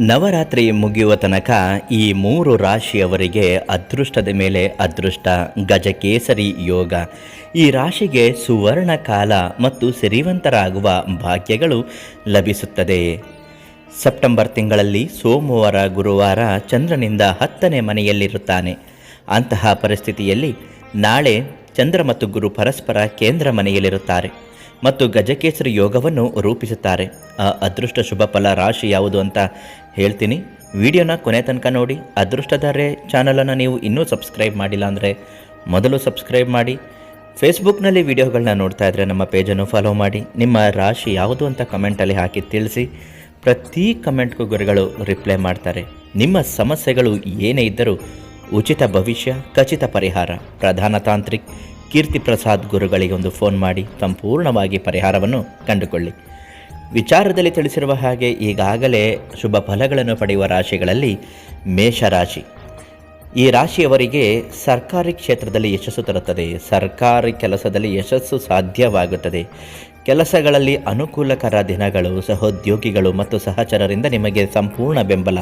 ನವರಾತ್ರಿ ಮುಗಿಯುವ ತನಕ ಈ 3 ರಾಶಿಯವರಿಗೆ ಅದೃಷ್ಟದ ಮೇಲೆ ಅದೃಷ್ಟ, ಗಜಕೇಸರಿ ಯೋಗ. ಈ ರಾಶಿಗೆ ಸುವರ್ಣ ಕಾಲ ಮತ್ತು ಸಿರಿವಂತರಾಗುವ ಭಾಗ್ಯಗಳು ಲಭಿಸುತ್ತದೆ. ಸೆಪ್ಟೆಂಬರ್ ತಿಂಗಳಲ್ಲಿ ಸೋಮವಾರ, ಗುರುವಾರ ಚಂದ್ರನಿಂದ 10ನೇ ಮನೆಯಲ್ಲಿರುತ್ತಾನೆ. ಅಂತಹ ಪರಿಸ್ಥಿತಿಯಲ್ಲಿ ನಾಳೆ ಚಂದ್ರ ಮತ್ತು ಗುರು ಪರಸ್ಪರ ಕೇಂದ್ರ ಮನೆಯಲ್ಲಿರುತ್ತಾರೆ ಮತ್ತು ಗಜಕೇಸರಿ ಯೋಗವನ್ನು ರೂಪಿಸುತ್ತಾರೆ. ಆ ಅದೃಷ್ಟ ಶುಭ ಫಲ ರಾಶಿ ಯಾವುದು ಅಂತ ಹೇಳ್ತೀನಿ. ವಿಡಿಯೋನ ಕೊನೆ ತನಕ ನೋಡಿ. ಅದೃಷ್ಟಧಾರೆ ಚಾನಲನ್ನು ನೀವು ಇನ್ನೂ ಸಬ್ಸ್ಕ್ರೈಬ್ ಮಾಡಿಲ್ಲ ಅಂದರೆ ಮೊದಲು ಸಬ್ಸ್ಕ್ರೈಬ್ ಮಾಡಿ. ಫೇಸ್ಬುಕ್ನಲ್ಲಿ ವಿಡಿಯೋಗಳನ್ನ ನೋಡ್ತಾ ಇದ್ದರೆ ನಮ್ಮ ಪೇಜನ್ನು ಫಾಲೋ ಮಾಡಿ. ನಿಮ್ಮ ರಾಶಿ ಯಾವುದು ಅಂತ ಕಮೆಂಟಲ್ಲಿ ಹಾಕಿ ತಿಳಿಸಿ. ಪ್ರತಿ ಕಮೆಂಟ್ಗೂ ಗುರುಗಳು ರಿಪ್ಲೈ ಮಾಡ್ತಾರೆ. ನಿಮ್ಮ ಸಮಸ್ಯೆಗಳು ಏನೇ ಇದ್ದರೂ ಉಚಿತ ಭವಿಷ್ಯ, ಖಚಿತ ಪರಿಹಾರ. ಪ್ರಧಾನ ತಾಂತ್ರಿಕ್ ಕೀರ್ತಿ ಪ್ರಸಾದ್ ಗುರುಗಳಿಗೆ ಒಂದು ಫೋನ್ ಮಾಡಿ ಸಂಪೂರ್ಣವಾಗಿ ಪರಿಹಾರವನ್ನು ಕಂಡುಕೊಳ್ಳಿ. ವಿಚಾರದಲ್ಲಿ ತಿಳಿಸಿರುವ ಹಾಗೆ ಈಗಾಗಲೇ ಶುಭ ಫಲಗಳನ್ನು ಪಡೆಯುವ ರಾಶಿಗಳಲ್ಲಿ ಮೇಷರಾಶಿ. ಈ ರಾಶಿಯವರಿಗೆ ಸರ್ಕಾರಿ ಕ್ಷೇತ್ರದಲ್ಲಿ ಯಶಸ್ಸು ತರುತ್ತದೆ. ಸರ್ಕಾರಿ ಕೆಲಸದಲ್ಲಿ ಯಶಸ್ಸು ಸಾಧ್ಯವಾಗುತ್ತದೆ. ಕೆಲಸಗಳಲ್ಲಿ ಅನುಕೂಲಕರ ದಿನಗಳು. ಸಹೋದ್ಯೋಗಿಗಳು ಮತ್ತು ಸಹಚರರಿಂದ ನಿಮಗೆ ಸಂಪೂರ್ಣ ಬೆಂಬಲ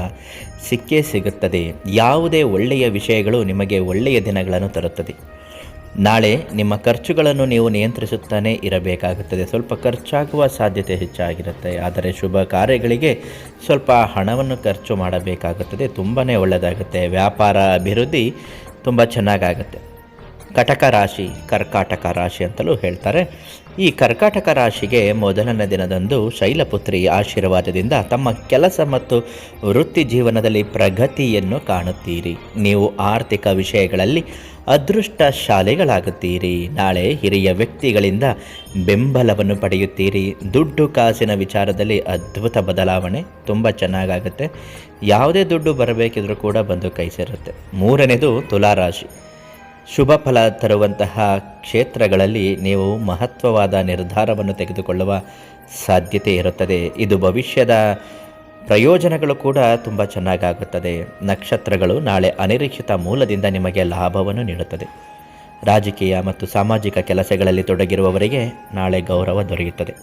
ಸಿಕ್ಕೇ ಸಿಗುತ್ತದೆ. ಯಾವುದೇ ಒಳ್ಳೆಯ ವಿಷಯಗಳು ನಿಮಗೆ ಒಳ್ಳೆಯ ದಿನಗಳನ್ನು ತರುತ್ತದೆ. ನಾಳೆ ನಿಮ್ಮ ಖರ್ಚುಗಳನ್ನು ನೀವು ನಿಯಂತ್ರಿಸುತ್ತಾನೆ ಇರಬೇಕಾಗುತ್ತದೆ. ಸ್ವಲ್ಪ ಖರ್ಚಾಗುವ ಸಾಧ್ಯತೆ ಹೆಚ್ಚಾಗಿರುತ್ತೆ. ಆದರೆ ಶುಭ ಕಾರ್ಯಗಳಿಗೆ ಸ್ವಲ್ಪ ಹಣವನ್ನು ಖರ್ಚು ಮಾಡಬೇಕಾಗುತ್ತದೆ. ತುಂಬಾ ಒಳ್ಳೆಯದಾಗುತ್ತೆ. ವ್ಯಾಪಾರ ಅಭಿವೃದ್ಧಿ ತುಂಬ ಚೆನ್ನಾಗಾಗುತ್ತೆ. ಕಟಕ ರಾಶಿ, ಕರ್ಕಾಟಕ ರಾಶಿ ಅಂತಲೂ ಹೇಳ್ತಾರೆ. ಈ ಕರ್ಕಾಟಕ ರಾಶಿಗೆ ಮೊದಲನೇ ದಿನದಂದು ಶೈಲಪುತ್ರಿ ಆಶೀರ್ವಾದದಿಂದ ತಮ್ಮ ಕೆಲಸ ಮತ್ತು ವೃತ್ತಿ ಜೀವನದಲ್ಲಿ ಪ್ರಗತಿಯನ್ನು ಕಾಣುತ್ತೀರಿ. ನೀವು ಆರ್ಥಿಕ ವಿಷಯಗಳಲ್ಲಿ ಅದೃಷ್ಟಶಾಲಿಗಳಾಗುತ್ತೀರಿ. ನಾಳೆ ಹಿರಿಯ ವ್ಯಕ್ತಿಗಳಿಂದ ಬೆಂಬಲವನ್ನು ಪಡೆಯುತ್ತೀರಿ. ದುಡ್ಡು ಕಾಸಿನ ವಿಚಾರದಲ್ಲಿ ಅದ್ಭುತ ಬದಲಾವಣೆ ತುಂಬ ಚೆನ್ನಾಗಾಗುತ್ತೆ. ಯಾವುದೇ ದುಡ್ಡು ಬರಬೇಕಿದ್ರೂ ಕೂಡ ಬಂದು ಕೈ ಸೇರುತ್ತೆ. ಮೂರನೇದು ತುಲಾರಾಶಿ. ಶುಭ ಫಲ ತರುವಂತಹ ಕ್ಷೇತ್ರಗಳಲ್ಲಿ ನೀವು ಮಹತ್ವವಾದ ನಿರ್ಧಾರವನ್ನು ತೆಗೆದುಕೊಳ್ಳುವ ಸಾಧ್ಯತೆ ಇರುತ್ತದೆ. ಇದು ಭವಿಷ್ಯದ ಪ್ರಯೋಜನಗಳು ಕೂಡ ತುಂಬ ಚೆನ್ನಾಗಾಗುತ್ತದೆ. ನಕ್ಷತ್ರಗಳು ನಾಳೆ ಅನಿರೀಕ್ಷಿತ ಮೂಲದಿಂದ ನಿಮಗೆ ಲಾಭವನ್ನು ನೀಡುತ್ತದೆ. ರಾಜಕೀಯ ಮತ್ತು ಸಾಮಾಜಿಕ ಕೆಲಸಗಳಲ್ಲಿ ತೊಡಗಿರುವವರಿಗೆ ನಾಳೆ ಗೌರವ ದೊರೆಯುತ್ತದೆ.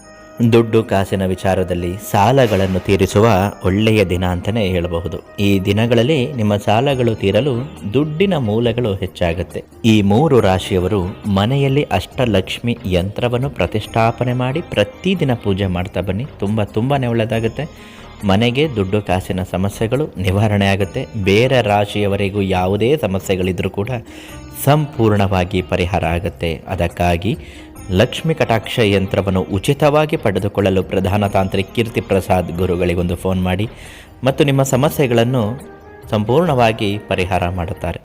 ದುಡ್ಡು ಕಾಸಿನ ವಿಚಾರದಲ್ಲಿ ಸಾಲಗಳನ್ನು ತೀರಿಸುವ ಒಳ್ಳೆಯ ದಿನ ಅಂತಲೇ ಹೇಳಬಹುದು. ಈ ದಿನಗಳಲ್ಲಿ ನಿಮ್ಮ ಸಾಲಗಳು ತೀರಲು ದುಡ್ಡಿನ ಮೂಲಗಳು ಹೆಚ್ಚಾಗುತ್ತೆ. ಈ 3 ರಾಶಿಯವರು ಮನೆಯಲ್ಲಿ ಅಷ್ಟಲಕ್ಷ್ಮಿ ಯಂತ್ರವನ್ನು ಪ್ರತಿಷ್ಠಾಪನೆ ಮಾಡಿ ಪ್ರತಿದಿನ ಪೂಜೆ ಮಾಡ್ತಾ ಬನ್ನಿ. ತುಂಬಾ ಒಳ್ಳೆಯದಾಗುತ್ತೆ. ಮನೆಗೆ ದುಡ್ಡು ಕಾಸಿನ ಸಮಸ್ಯೆಗಳು ನಿವಾರಣೆ ಆಗುತ್ತೆ. ಬೇರೆ ರಾಶಿಯವರಿಗೂ ಯಾವುದೇ ಸಮಸ್ಯೆಗಳಿದ್ರೂ ಕೂಡ ಸಂಪೂರ್ಣವಾಗಿ ಪರಿಹಾರ ಆಗುತ್ತೆ. ಅದಕ್ಕಾಗಿ ಲಕ್ಷ್ಮಿ ಕಟಾಕ್ಷ ಯಂತ್ರವನ್ನು ಉಚಿತವಾಗಿ ಪಡೆದುಕೊಳ್ಳಲು ಪ್ರಧಾನ ತಾಂತ್ರಿಕ್ ಕೀರ್ತಿ ಪ್ರಸಾದ್ ಗುರುಗಳಿಗೊಂದು ಫೋನ್ ಮಾಡಿ ಮತ್ತು ನಿಮ್ಮ ಸಮಸ್ಯೆಗಳನ್ನು ಸಂಪೂರ್ಣವಾಗಿ ಪರಿಹಾರ ಮಾಡುತ್ತಾರೆ.